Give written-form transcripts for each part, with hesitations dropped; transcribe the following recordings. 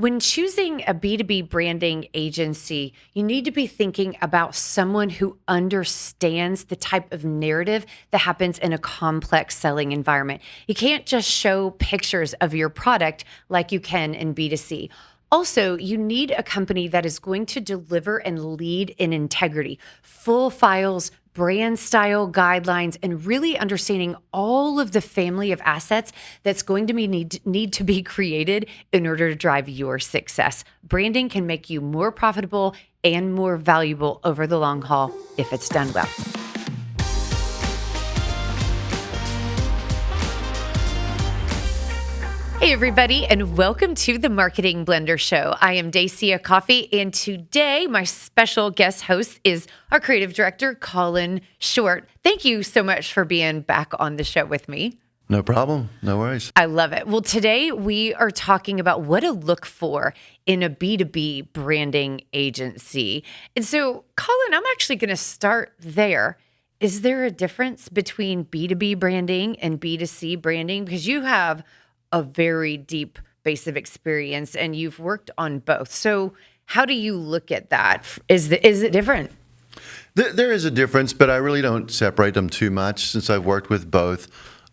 When choosing a B2B branding agency, you need to be thinking about someone who understands the type of narrative that happens in a complex selling environment. You can't just show pictures of your product like you can in B2C. Also, you need a company that is going to deliver and lead in integrity, full files, brand style guidelines, and really understanding all of the family of assets that's going to be need to be created in order to drive your success. Branding can make you more profitable and more valuable over the long haul if it's done well. Hey, everybody, and welcome to the Marketing Blender Show. I am Dacia Coffey, and today my special guest host is our Creative Director, Colin Short. Thank you so much for being back on the show with me. No problem. No worries. I love it. Well, today we are talking about what to look for in a B2B branding agency. And so, Colin, I'm actually going to start there. Is there a difference between B2B branding and B2C branding? Because you have a very deep base of experience and you've worked on both. So how do you look at that? Is it different? There is a difference, but I really don't separate them too much since I've worked with both.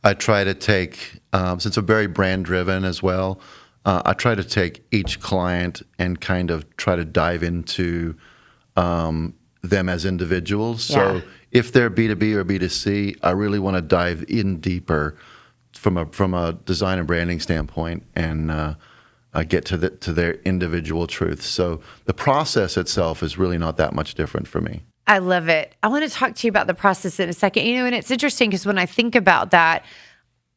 I try to take, since I'm very brand driven as well, I try to take each client and kind of try to dive into them as individuals. Yeah. So if they're B2B or B2C, I really want to dive in deeper from a design and branding standpoint and get to their individual truth. So the process itself is really not that much different for me. I love it. I want to talk to you about the process in a second. And it's interesting because when I think about that,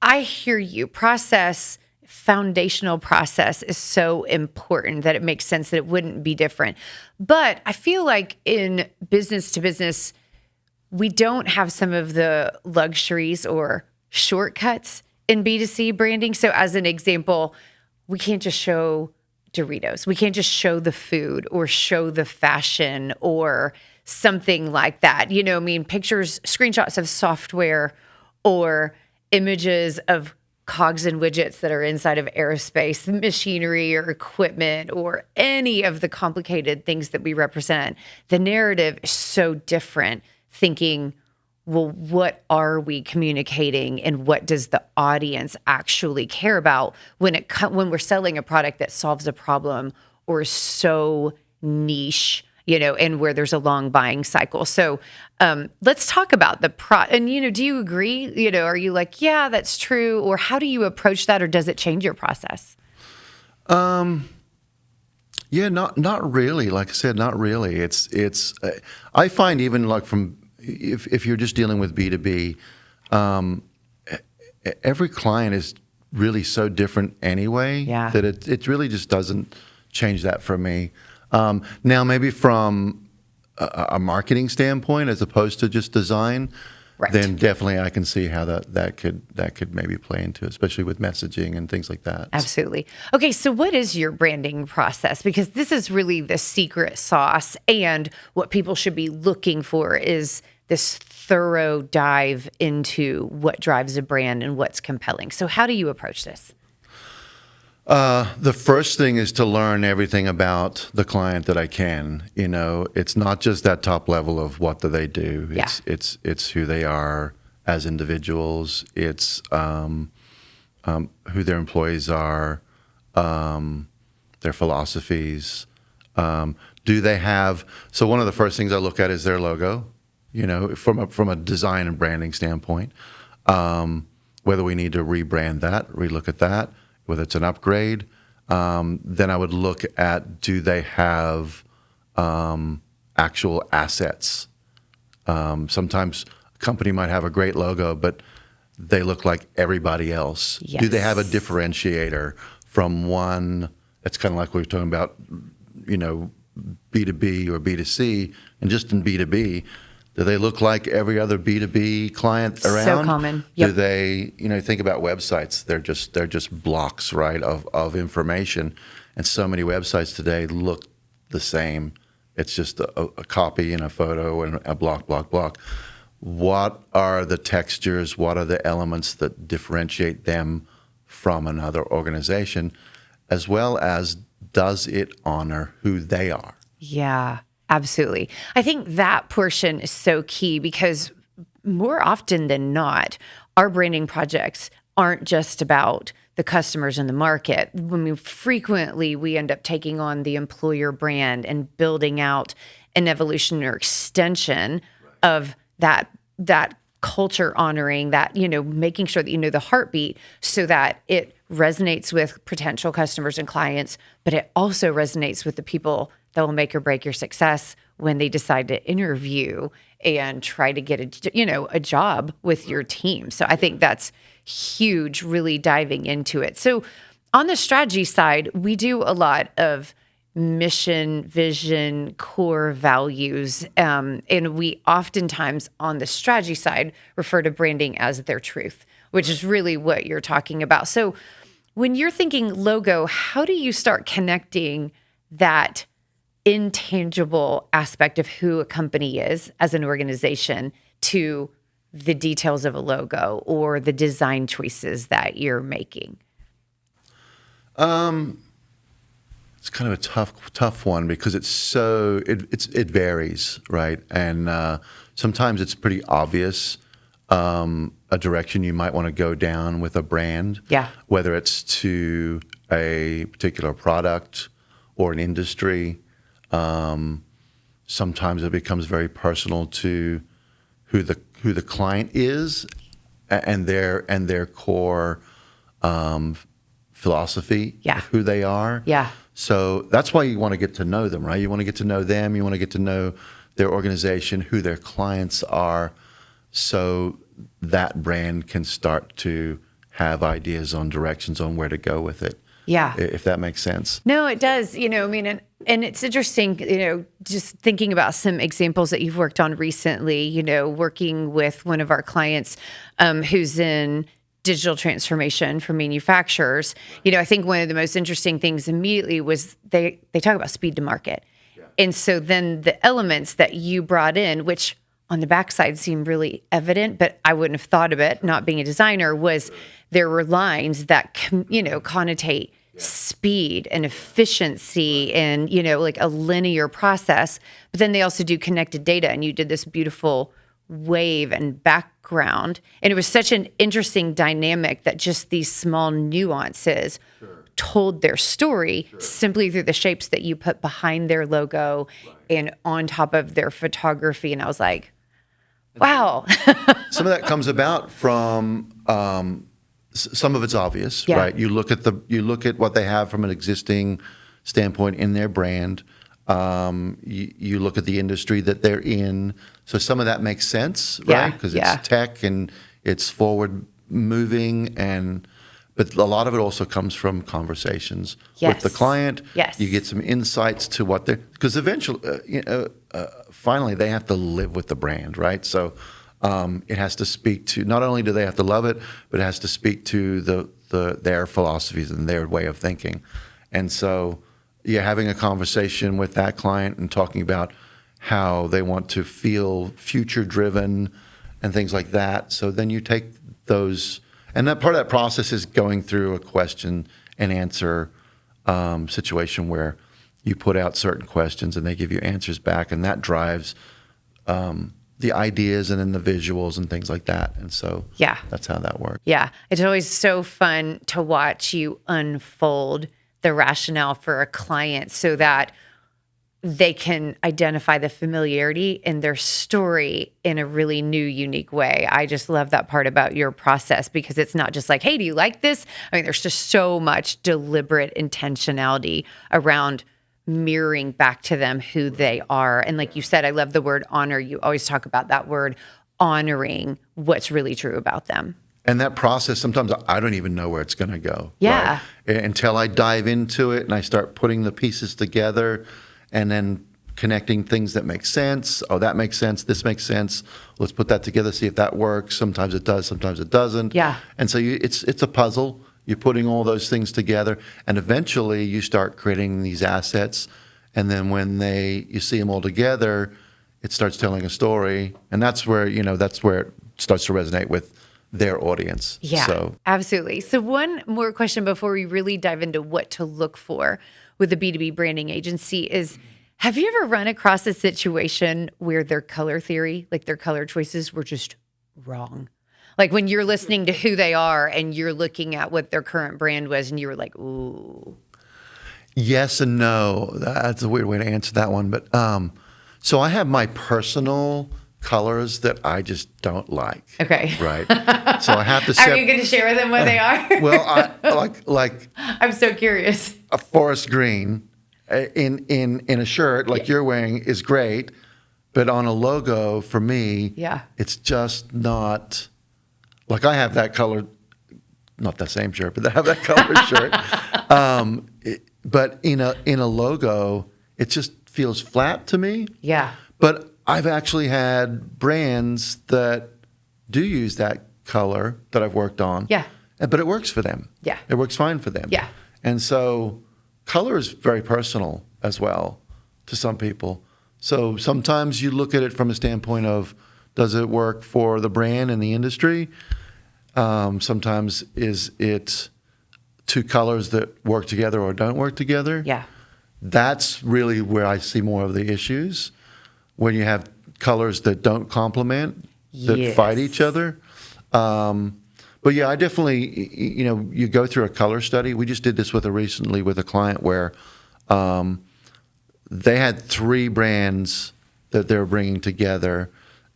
I hear you. Foundational process is so important that it makes sense that it wouldn't be different. But I feel like in business to business, we don't have some of the luxuries or shortcuts in B2C branding. So as an example, we can't just show Doritos. We can't just show the food or show the fashion or something like that. Pictures, screenshots of software or images of cogs and widgets that are inside of aerospace, machinery or equipment or any of the complicated things that we represent. The narrative is so different, thinking, well, what are we communicating and what does the audience actually care about when we're selling a product that solves a problem or is so niche, and where there's a long buying cycle. So let's talk about the and, do you agree? Are you like, yeah, that's true? Or how do you approach that? Or does it change your process? Yeah, not really. Like I said, not really. It's I find even like if you're just dealing with B2B, every client is really so different anyway that it really just doesn't change that for me. Now, maybe from a marketing standpoint as opposed to just design, right, then definitely I can see how that could maybe play into it, especially with messaging and things like that. Absolutely. Okay, so what is your branding process? Because this is really the secret sauce, and what people should be looking for is this thorough dive into what drives a brand and what's compelling. So how do you approach this? The first thing is to learn everything about the client that I can. It's not just that top level of what do they do. It's who they are as individuals. It's who their employees are, their philosophies. Do they have? So one of the first things I look at is their logo. From a design and branding standpoint, whether we need to rebrand that, relook at that, whether it's an upgrade, then I would look at, do they have actual assets? Sometimes a company might have a great logo, but they look like everybody else. Yes. Do they have a differentiator from one? It's kind of like we were talking about, B2B or B2C, and just in B2B, do they look like every other B2B client around? So common. Yep. Do they, think about websites, they're just blocks, right, of information. And so many websites today look the same. It's just a copy and a photo and a block. What are the textures? What are the elements that differentiate them from another organization? As well as, does it honor who they are? Yeah, absolutely. I think that portion is so key because more often than not, our branding projects aren't just about the customers in the market. When we end up taking on the employer brand and building out an evolution or extension of that culture honoring that, making sure that you know the heartbeat so that it resonates with potential customers and clients, but it also resonates with the people that will make or break your success when they decide to interview and try to get a job with your team. So I think that's huge, really diving into it. So on the strategy side, we do a lot of mission, vision, core values. And we oftentimes on the strategy side refer to branding as their truth, which is really what you're talking about. So when you're thinking logo, how do you start connecting that intangible aspect of who a company is as an organization to the details of a logo or the design choices that you're making? It's kind of a tough one because it varies, right? And sometimes it's pretty obvious a direction you might want to go down with a brand. Yeah. Whether it's to a particular product or an industry. Sometimes it becomes very personal to who the client is and their core philosophy of who they are. Yeah. So that's why you want to get to know them, right? You want to get to know them. You want to get to know their organization, who their clients are, so that brand can start to have ideas on directions on where to go with it. Yeah. If that makes sense. No, it does. And it's interesting, just thinking about some examples that you've worked on recently, working with one of our clients who's in digital transformation for manufacturers. I think one of the most interesting things immediately was they talk about speed to market. Yeah. And so then the elements that you brought in, which on the backside seemed really evident, but I wouldn't have thought of it, not being a designer, was there were lines that, connotate speed and efficiency and, like a linear process. But then they also do connected data, and you did this beautiful wave and background. And it was such an interesting dynamic that just these small nuances told their story simply through the shapes that you put behind their logo and on top of their photography. And I was like, wow. Some of that comes about from some of it's obvious, right? You look at what they have from an existing standpoint in their brand. You look at the industry that they're in. So some of that makes sense, right? Because it's tech and it's forward moving, but a lot of it also comes from conversations with the client. Yes. You get some insights to what they're, because eventually, finally they have to live with the brand, right? So it has to speak to, not only do they have to love it, but it has to speak to their philosophies and their way of thinking. And so having a conversation with that client and talking about how they want to feel future driven and things like that. So then you take those, and that part of that process is going through a question and answer situation where you put out certain questions and they give you answers back, and that drives the ideas and then the visuals and things like that. And so that's how that works. Yeah. It's always so fun to watch you unfold the rationale for a client so that they can identify the familiarity in their story in a really new, unique way. I just love that part about your process because it's not just like, hey, do you like this? I mean, there's just so much deliberate intentionality around mirroring back to them who they are. And like you said, I love the word honor. You always talk about that word, honoring what's really true about them. And that process, sometimes I don't even know where it's going to go. Yeah. Right? Until I dive into it and I start putting the pieces together and then connecting things that make sense. Oh, that makes sense. This makes sense. Let's put that together, see if that works. Sometimes it does, sometimes it doesn't. Yeah. And so it's a puzzle. You're putting all those things together, and eventually you start creating these assets. And then when you see them all together, it starts telling a story. And that's where it starts to resonate with their audience. Yeah, absolutely. So one more question before we really dive into what to look for with a B2B branding agency is, have you ever run across a situation where their color theory, like their color choices were just wrong? Like when you're listening to who they are and you're looking at what their current brand was and you were like, ooh. Yes and no. That's a weird way to answer that one. But so I have my personal colors that I just don't like. Okay. Right. So I have to. Are you going to share with them what they are? Well, I like. I'm so curious. A forest green in a shirt like you're wearing is great, but on a logo for me, it's just not. Like I have that color, not the same shirt, but I have that color shirt. But in a logo, it just feels flat to me. Yeah. But I've actually had brands that do use that color that I've worked on. Yeah. But it works for them. Yeah. It works fine for them. Yeah. And so color is very personal as well to some people. So sometimes you look at it from a standpoint of, does it work for the brand and the industry? Sometimes is it two colors that work together or don't work together? Yeah. That's really where I see more of the issues, when you have colors that don't complement, that fight each other. But yeah, I definitely, you go through a color study. We just did this recently with a client where they had 3 brands that they were bringing together,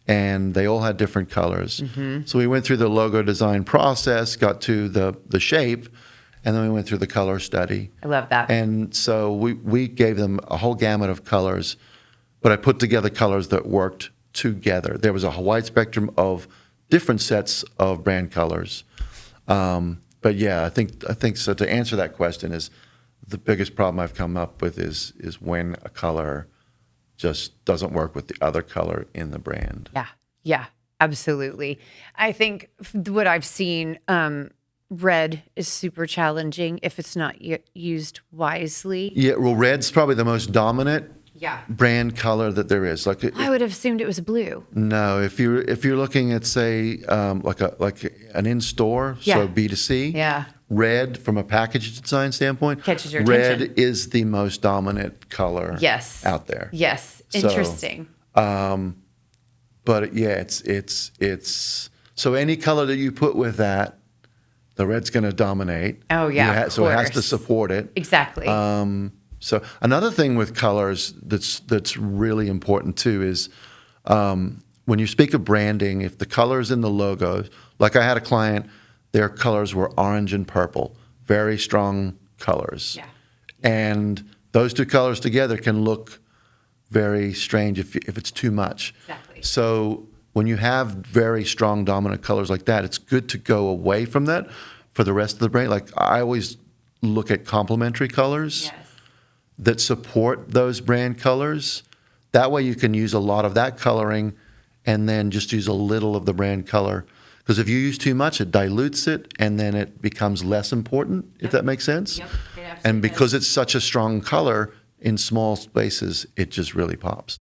and they all had different colors. Mm-hmm. So we went through the logo design process, got to the shape, and then we went through the color study. I love that. And so we gave them a whole gamut of colors, but I put together colors that worked together. There was a wide spectrum of different sets of brand colors. But yeah, I think so. To answer that question, is the biggest problem I've come up with is when a color just doesn't work with the other color in the brand. Yeah, absolutely. I think what I've seen, red is super challenging if it's not used wisely. Yeah, well, red's probably the most dominant brand color that there is. I would have assumed it was blue. No, if you're looking at, say, like an in-store, so B2C, red from a package design standpoint, catches your attention. Red is the most dominant color out there. Yes, interesting. But yeah, it's so any color that you put with that, the red's going to dominate. Oh yeah, so it has to support it. Exactly. So another thing with colors that's really important too is when you speak of branding, if the colors in the logo, like I had a client, their colors were orange and purple, very strong colors. Yeah. And those two colors together can look very strange if it's too much. Exactly. So when you have very strong dominant colors like that, it's good to go away from that for the rest of the brand. Like I always look at complementary colors that support those brand colors. That way you can use a lot of that coloring and then just use a little of the brand color. Because if you use too much, it dilutes it and then it becomes less important, if that makes sense. Yep, it absolutely and because it's such a strong color, in small spaces, it just really pops.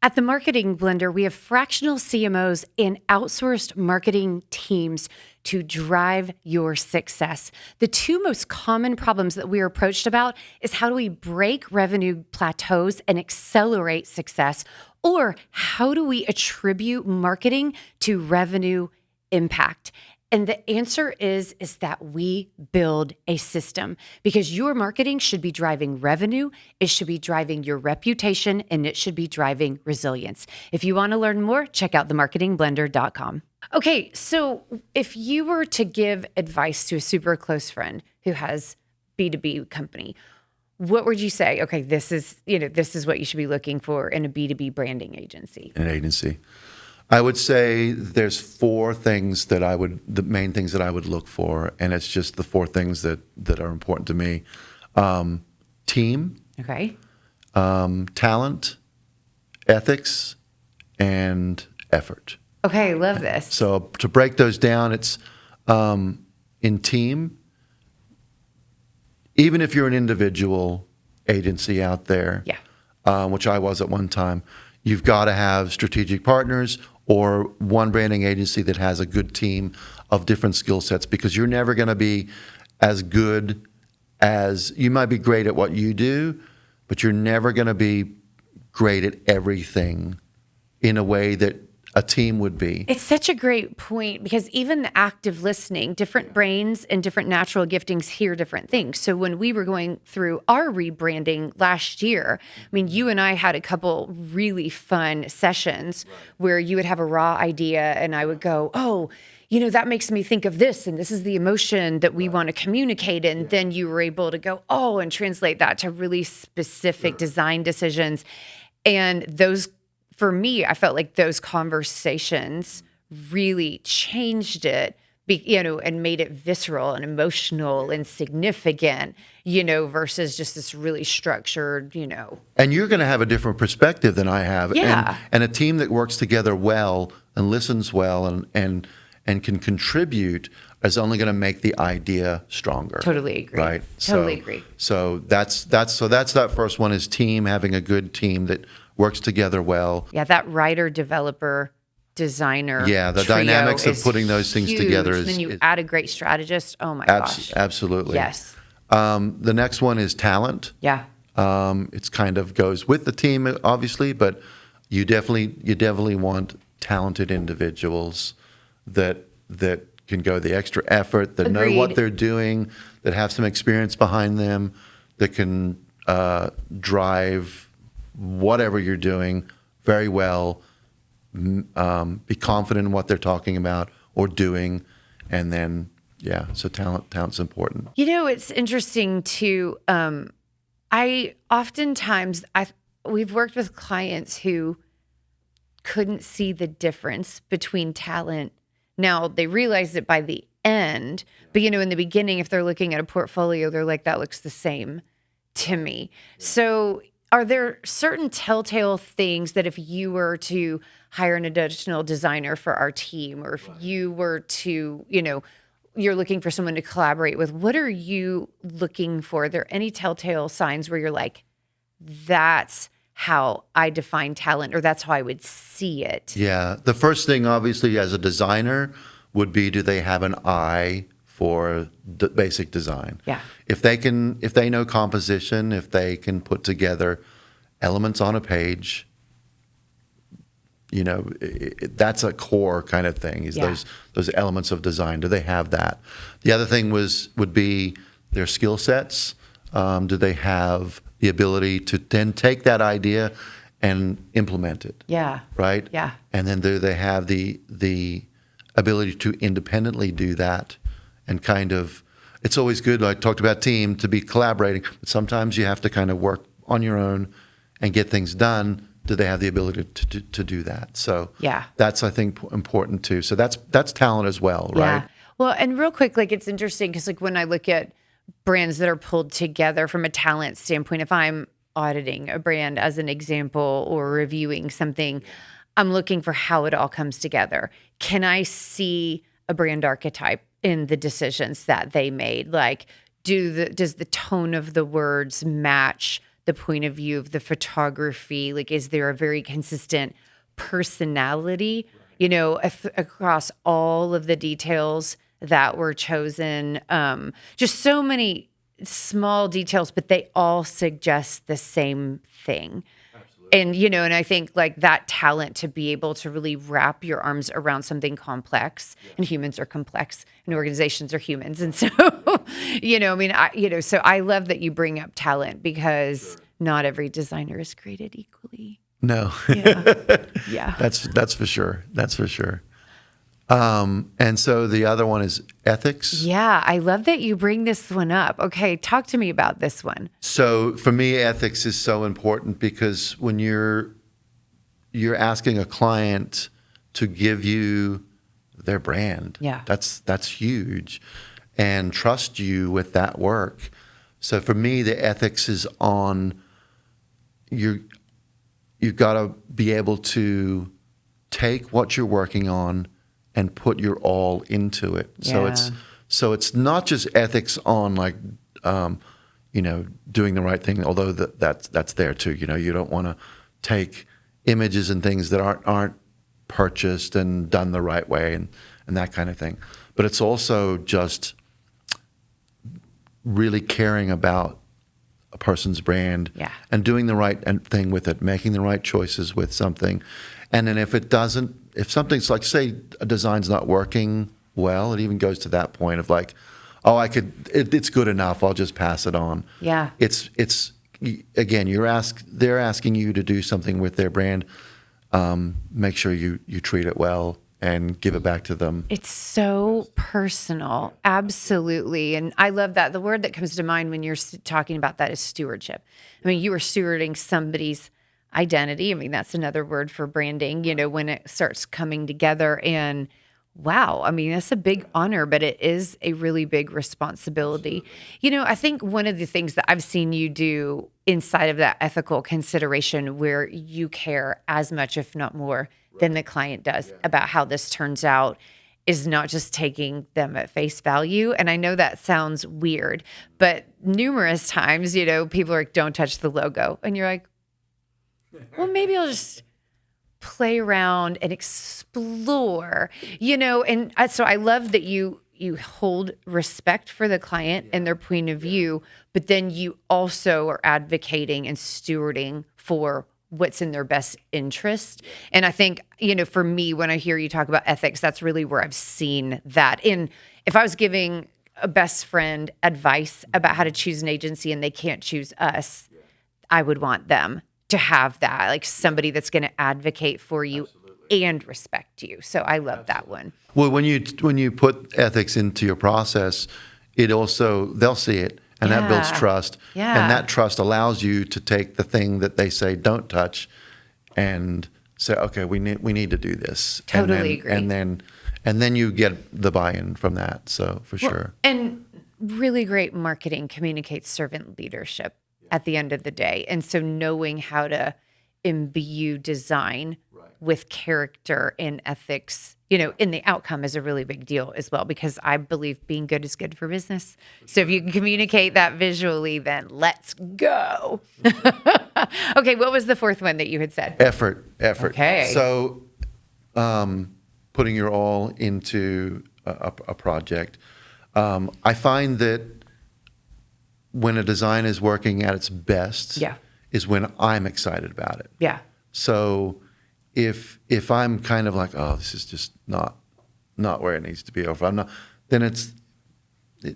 At the Marketing Blender, we have fractional CMOs and outsourced marketing teams to drive your success. The 2 most common problems that we are approached about is how do we break revenue plateaus and accelerate success, or how do we attribute marketing to revenue impact? And the answer is that we build a system, because your marketing should be driving revenue, it should be driving your reputation, and it should be driving resilience. If you want to learn more, check out themarketingblender.com. Okay, so if you were to give advice to a super close friend who has B2B company, what would you say? Okay, this is what you should be looking for in a B2B branding agency. An agency. I would say there's 4 things the main things that I would look for, and it's just the 4 things that are important to me. Team. Okay. Talent, ethics, and effort. Okay, love this. So to break those down, it's in team, even if you're an individual agency out there, which I was at one time, you've got to have strategic partners or one branding agency that has a good team of different skill sets, because you're never going to be as good as you might be great at what you do, but you're never going to be great at everything in a way that a team would be. It's such a great point because even the active listening, different brains and different natural giftings hear different things. So when we were going through our rebranding last year, I mean, you and I had a couple really fun sessions where you would have a raw idea and I would go, oh, that makes me think of this, and this is the emotion that we want to communicate. And then you were able to go, oh, and translate that to really specific design decisions. And those, for me, I felt like those conversations really changed it, and made it visceral and emotional and significant, versus just this really structured, And you're going to have a different perspective than I have. Yeah. And a team that works together well and listens well and can contribute is only going to make the idea stronger. Totally agree. Right? Totally agree. So that's that first one is team, having a good team that works together well. Yeah, that writer, developer, designer. Yeah, the trio dynamics of is putting those things huge. together And then you add a great strategist. Oh my gosh. Absolutely. Yes. The next one is talent. Yeah. It's kind of goes with the team, obviously, but you definitely want talented individuals that can go the extra effort, that know what Agreed. they're doing, that have some experience behind them, that can drive whatever you're doing very well, be confident in what they're talking about or doing, and then so talent's important. It's interesting too. We've worked with clients who couldn't see the difference between talent. Now they realize it by the end, but in the beginning, if they're looking at a portfolio, they're like, that looks the same to me. So are there certain telltale things that if you were to hire an additional designer for our team, or if you were to, you're looking for someone to collaborate with, what are you looking for? Are there any telltale signs where you're like, that's how I define talent, or that's how I would see it? Yeah. The first thing, obviously, as a designer would be, do they have an eye for basic design? Yeah. If they know composition, if they can put together elements on a page, that's a core kind of thing, is those elements of design. Do they have that? The other thing would be their skill sets. Do they have the ability to then take that idea and implement it? Yeah. Right? Yeah. And then do they have the ability to independently do that? And kind of, it's always good, I talked about team, to be collaborating, but sometimes you have to kind of work on your own and get things done. Do they have the ability to do that? So that's, I think, important too. So that's talent as well, right? Yeah. Well, and real quick, it's interesting because when I look at brands that are pulled together from a talent standpoint, if I'm auditing a brand as an example or reviewing something, I'm looking for how it all comes together. Can I see a brand archetype in the decisions that they made? Like, does the tone of the words match the point of view of the photography? Like, is there a very consistent personality, across all of the details that were chosen? Just so many small details, but they all suggest the same thing. And, and I think that talent to be able to really wrap your arms around something complex, and humans are complex and organizations are humans. And so, so I love that you bring up talent, because not every designer is created equally. No. Yeah. That's for sure. That's for sure. And so the other one is ethics. Yeah, I love that you bring this one up. Okay, talk to me about this one. So for me, ethics is so important, because when you're asking a client to give you their brand, that's huge, and trust you with that work. So for me, the ethics is on you've got to be able to take what you're working on and put your all into it. Yeah. So it's not just ethics on doing the right thing, although that's there too. You don't want to take images and things that aren't purchased and done the right way and that kind of thing. But it's also just really caring about a person's brand Yeah. and doing the right thing with it, making the right choices with something. And then if something's like, say a design's not working well, it even goes to that point of like, oh, it's good enough, I'll just pass it on. Yeah. It's again, they're asking you to do something with their brand. Make sure you treat it well and give it back to them. It's so personal. Absolutely. And I love that. The word that comes to mind when you're talking about that is stewardship. I mean, you are stewarding somebody's identity. I mean, that's another word for branding, when it starts coming together. And wow, I mean, that's a big honor, but it is a really big responsibility. I think one of the things that I've seen you do inside of that ethical consideration where you care as much, if not more, than the client does about how this turns out is not just taking them at face value. And I know that sounds weird, but numerous times, people are like, don't touch the logo. And you're like, well, maybe I'll just play around and explore, and so I love that you hold respect for the client and their point of view, but then you also are advocating and stewarding for what's in their best interest. And I think, for me, when I hear you talk about ethics, that's really where I've seen that. And if I was giving a best friend advice about how to choose an agency and they can't choose us, I would want them to have that, like somebody that's going to advocate for you and respect you. So I love that one. Well, when you put ethics into your process, they'll see it. And that builds trust. Yeah. And that trust allows you to take the thing that they say don't touch and say, okay, we need to do this. Totally agree. And then you get the buy-in from that. So for sure. And really great marketing communicates servant leadership at the end of the day. And so knowing how to imbue design with character and ethics, in the outcome is a really big deal as well, because I believe being good is good for business. So if you can communicate that visually, then let's go. Okay. What was the fourth one that you had said? Effort. Okay. So putting your all into a project. I find that when a design is working at its best is when I'm excited about it. Yeah. So if I'm kind of like, oh, this is just not where it needs to be, or if I'm not, then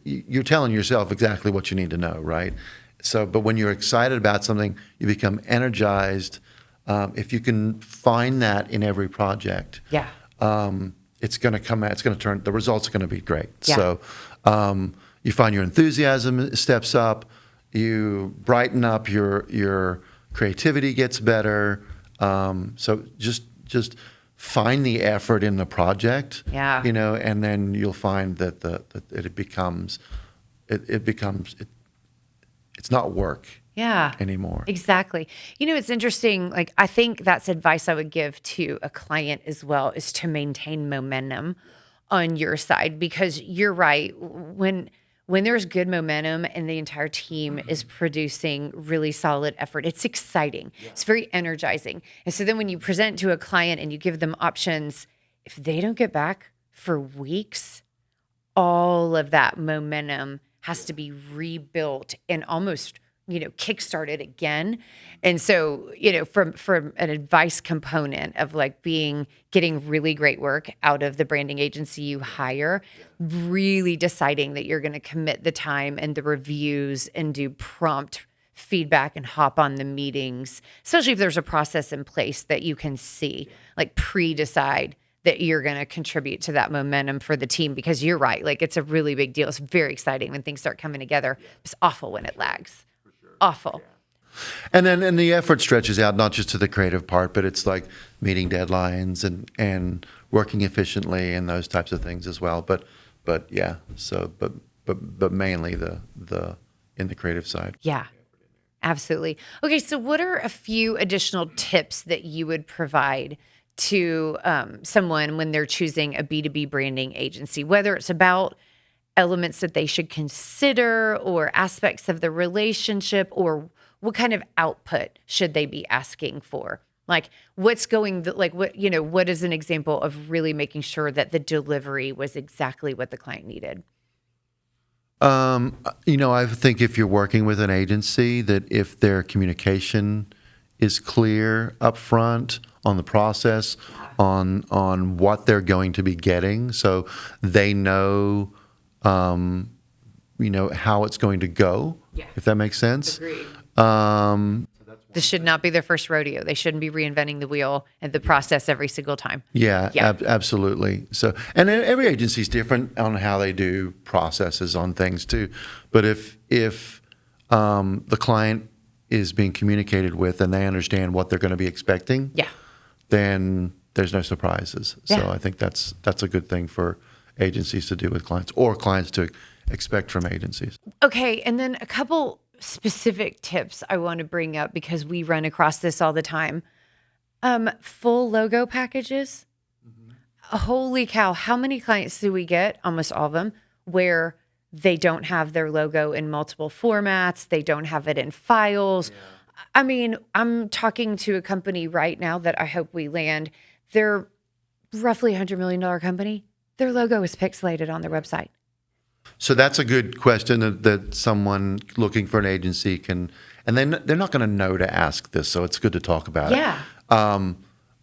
you're telling yourself exactly what you need to know, right? So, but when you're excited about something, you become energized. If you can find that in every project, it's going to come out. It's going to turn. The results are going to be great. Yeah. So you find your enthusiasm steps up. You brighten up. Your creativity gets better. So just find the effort in the project, and then you'll find that it's not work anymore. Exactly. It's interesting. Like, I think that's advice I would give to a client as well, is to maintain momentum on your side, because you're right. When there's good momentum and the entire team is producing really solid effort, it's exciting. Yeah. It's very energizing. And so then when you present to a client and you give them options, if they don't get back for weeks, all of that momentum has to be rebuilt and almost, kickstarted again. And so, from an advice component of like getting really great work out of the branding agency you hire, really deciding that you're going to commit the time and the reviews and do prompt feedback and hop on the meetings, especially if there's a process in place that you can see, like pre-decide that you're going to contribute to that momentum for the team, because you're right. Like, it's a really big deal. It's very exciting when things start coming together. It's awful when it lags. Awful. And then the effort stretches out not just to the creative part, but it's like meeting deadlines and working efficiently and those types of things as well. But mainly the in the creative side. Yeah. Absolutely. Okay, so what are a few additional tips that you would provide to someone when they're choosing a B2B branding agency, whether it's about elements that they should consider or aspects of the relationship, or what kind of output should they be asking for? Like, what is an example of really making sure that the delivery was exactly what the client needed? I think if you're working with an agency, that if their communication is clear up front on the process, on what they're going to be getting, so they know, how it's going to go, if that makes sense. Agreed. This should not be their first rodeo. They shouldn't be reinventing the wheel and the process every single time. Yeah, absolutely. So, and every agency is different on how they do processes on things too. But if the client is being communicated with and they understand what they're going to be expecting, then there's no surprises. So I think that's a good thing for agencies to do with clients, or clients to expect from agencies. Okay, and then a couple specific tips I want to bring up because we run across this all the time. Full logo packages. Holy cow. How many clients do we get? Almost all of them, where they don't have their logo in multiple formats. They don't have it in files. Yeah. I mean, I'm talking to a company right now that I hope we land. They're roughly $100 million company. Their logo is pixelated on their website. So that's a good question that someone looking for an agency can, and then they're not going to know to ask this, so it's good to talk about it.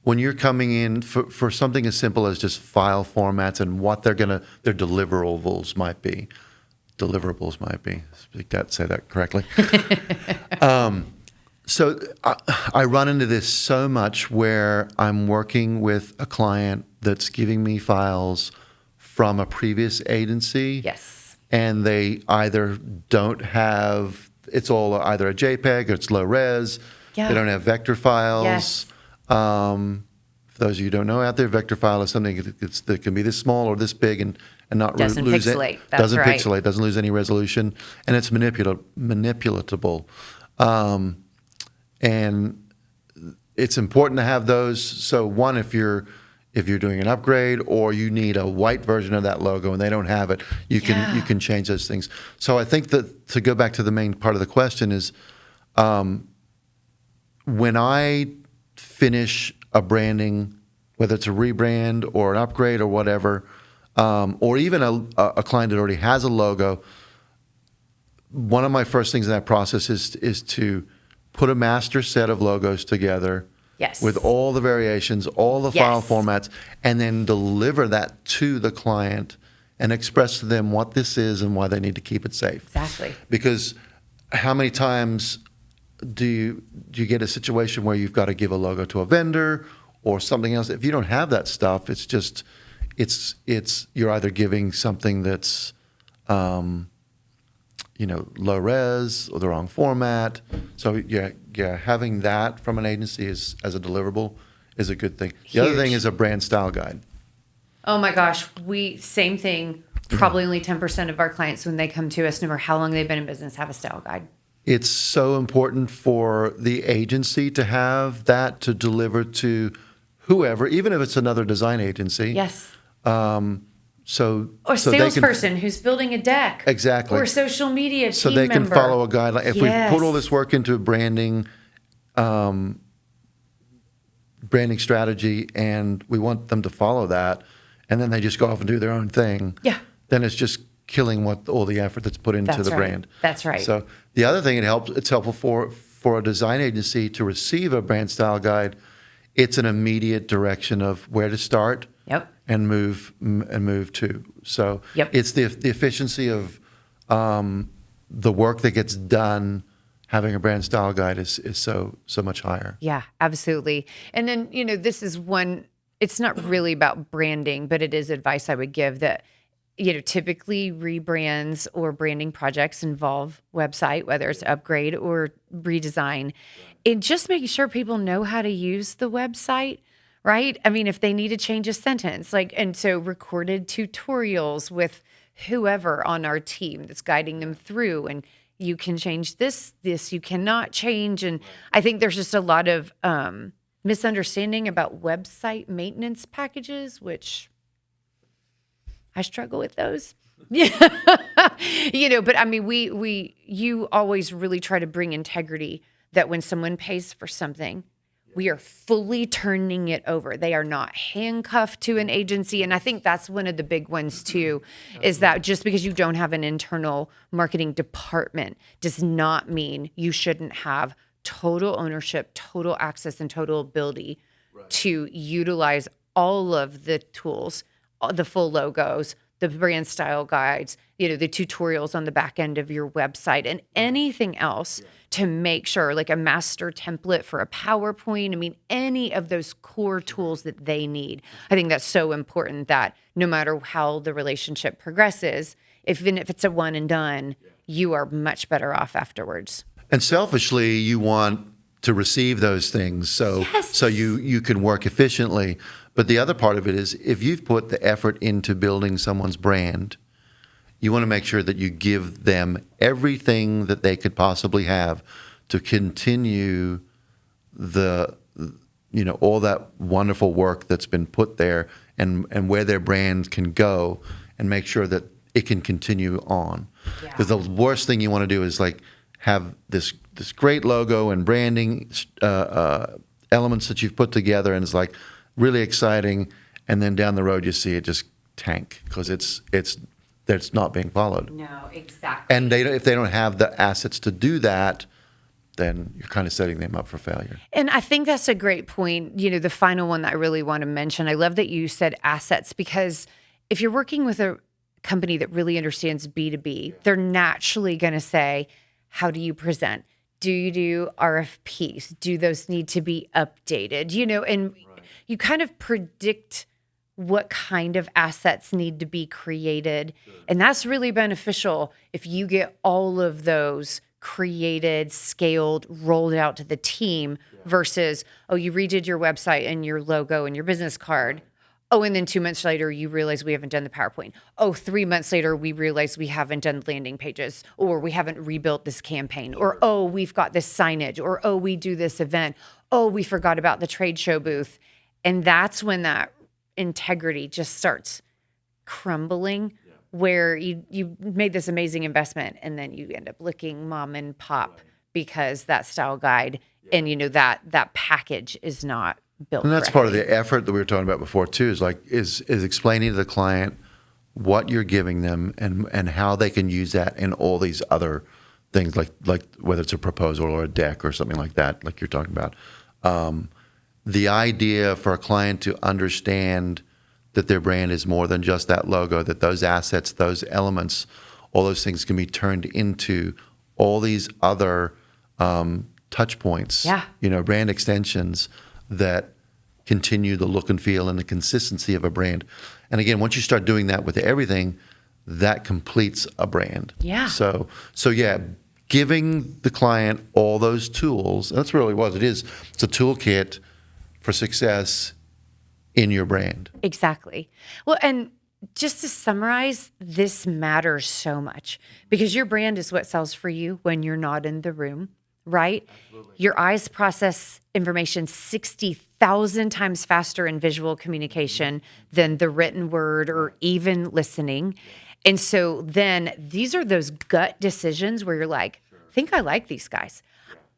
When you're coming in for something as simple as just file formats and what their deliverables might be. Say that correctly. So I run into this so much where I'm working with a client that's giving me files from a previous agency. Yes. And they either don't have, it's all either a JPEG or it's low res. Yeah. They don't have vector files. Yes. For those of you who don't know out there, vector file is something that can be this small or this big and not doesn't lose pixelate. it. That's doesn't right. pixelate, doesn't lose any resolution, and it's manipulatable. And it's important to have those. So one, if you're doing an upgrade or you need a white version of that logo and they don't have it, you can change those things. So I think that to go back to the main part of the question is, when I finish a branding, whether it's a rebrand or an upgrade or whatever, or even a client that already has a logo, one of my first things in that process is to put a master set of logos together. Yes. With all the variations, all the file formats, and then deliver that to the client and express to them what this is and why they need to keep it safe. Exactly. Because how many times do you get a situation where you've got to give a logo to a vendor or something else? If you don't have that stuff, it's just you're either giving something that's low res or the wrong format. So having that from an agency as a deliverable is a good thing. The other thing is a brand style guide. Oh my gosh, same thing. Probably only 10% of our clients when they come to us, no matter how long they've been in business, have a style guide. It's so important for the agency to have that to deliver to whoever, even if it's another design agency. Yes. Or a salesperson who's building a deck. Exactly. Or a social media so team they can member. follow a guideline. If we put all this work into branding strategy and we want them to follow that, and then they just go off and do their own thing, then it's just killing all the effort that's put into the brand. That's right. So the other thing it's helpful for a design agency to receive a brand style guide. It's an immediate direction of where to start. Yep. And move to. So it's the efficiency of the work that gets done. Having a brand style guide is so much higher. Yeah, absolutely. And then this is one. It's not really about branding, but it is advice I would give that typically rebrands or branding projects involve website, whether it's upgrade or redesign, and just making sure people know how to use the website. Right? I mean, if they need to change a sentence, and so recorded tutorials with whoever on our team that's guiding them through, and you can change this you cannot change. And I think there's just a lot of misunderstanding about website maintenance packages, which I struggle with those. But I mean, you always really try to bring integrity that when someone pays for something, We are fully turning it over. They are not handcuffed to an agency. And I think that's one of the big ones too, is that just because you don't have an internal marketing department does not mean you shouldn't have total ownership, total access, and total ability to utilize all of the tools, the full logos, the brand style guides, the tutorials on the back end of your website, and anything else to make sure, like a master template for a PowerPoint. I mean, any of those core tools that they need. I think that's so important that no matter how the relationship progresses, even if it's a one and done, you are much better off afterwards. And selfishly, you want to receive those things so you can work efficiently. But the other part of it is, if you've put the effort into building someone's brand, you want to make sure that you give them everything that they could possibly have to continue all that wonderful work that's been put there, and where their brand can go, and make sure that it can continue on. Because the worst thing you want to do is like have this great logo and branding elements that you've put together, and it's like really exciting, and then down the road you see it just tank because it's not being followed. No, exactly. And if they don't have the assets to do that, then you're kind of setting them up for failure. And I think that's a great point. The final one that I really want to mention, I love that you said assets, because if you're working with a company that really understands B2B, they're naturally going to say, how do you present? Do you do RFPs? Do those need to be updated? And you kind of predict what kind of assets need to be created. And that's really beneficial if you get all of those created, scaled, rolled out to the team versus, you redid your website and your logo and your business card. And then 2 months later, you realize we haven't done the PowerPoint. 3 months later, we realize we haven't done landing pages, or we haven't rebuilt this campaign, or, we've got this signage, or, we do this event. We forgot about the trade show booth. And that's when that integrity just starts crumbling, where you made this amazing investment and then you end up looking mom and pop because that style guide and that package is not built. And that's part of the effort that we were talking about before too, is explaining to the client what you're giving them and how they can use that in all these other things, like whether it's a proposal or a deck or something like that, like you're talking about. The idea for a client to understand that their brand is more than just that logo, that those assets, those elements, all those things can be turned into all these other touch points, brand extensions that continue the look and feel and the consistency of a brand. And again, once you start doing that with everything, that completes a brand. Yeah. So giving the client all those tools, that's really what it is. It's a toolkit for success in your brand. Exactly. Well, and just to summarize, this matters so much because your brand is what sells for you when you're not in the room, right? Absolutely. Your eyes process information 60,000 times faster in visual communication than the written word or even listening. And so then these are those gut decisions where you're like, I think I like these guys.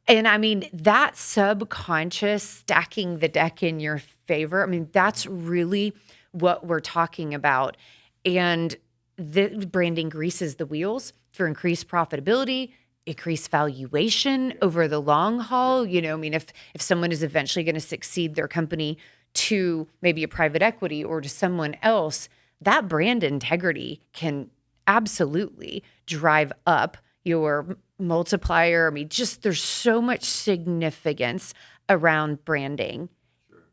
And I mean, that subconscious stacking the deck in your favor, I mean, that's really what we're talking about. And the branding greases the wheels for increased profitability, increased valuation over the long haul. If someone is eventually going to succeed their company to maybe a private equity or to someone else, that brand integrity can absolutely drive up your multiplier. I mean, just there's so much significance around branding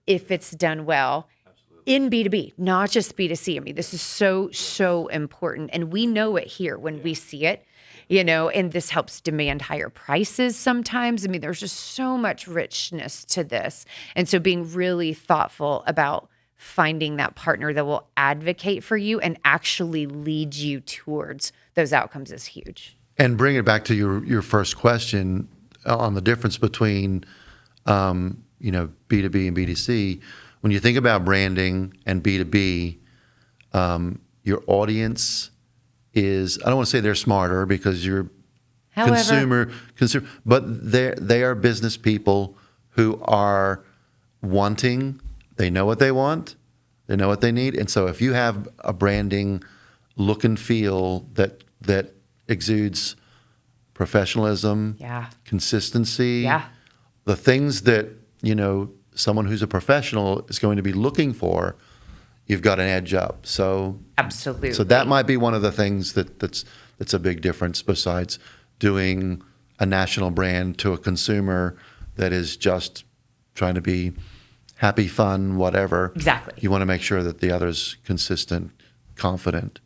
if it's done well. Absolutely. In B2B, not just B2C. I mean, this is so important. And we know it here when we see it, and this helps demand higher prices sometimes. I mean, there's just so much richness to this. And so being really thoughtful about finding that partner that will advocate for you and actually lead you towards those outcomes is huge. And bring it back to your first question on the difference between, B2B and B2C. When you think about branding and B2B, your audience is, I don't want to say they're smarter because you're consumer, but they are business people who are wanting. They know what they want. They know what they need. And so if you have a branding look and feel that exudes professionalism, consistency, the things that, someone who's a professional is going to be looking for, you've got an edge up. So absolutely. So that might be one of the things that's a big difference besides doing a national brand to a consumer that is just trying to be happy, fun, whatever. Exactly. You want to make sure that the other's consistent, confident,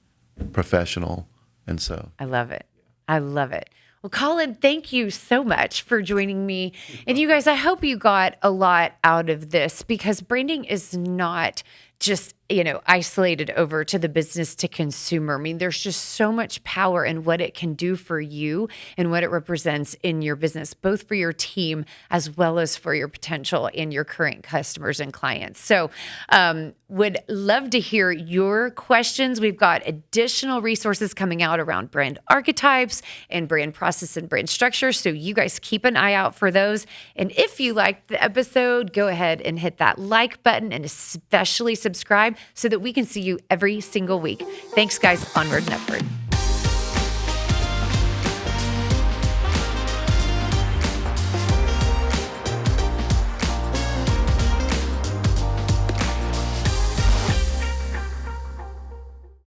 professional, and so. I love it. I love it. Well, Colin, thank you so much for joining me. And you guys, I hope you got a lot out of this, because branding is not just, isolated over to the business to consumer. I mean, there's just so much power in what it can do for you and what it represents in your business, both for your team as well as for your potential and your current customers and clients. So, would love to hear your questions. We've got additional resources coming out around brand archetypes and brand process and brand structure. So you guys keep an eye out for those. And if you liked the episode, go ahead and hit that like button and especially subscribe so that we can see you every single week. Thanks, guys. Onward and upward.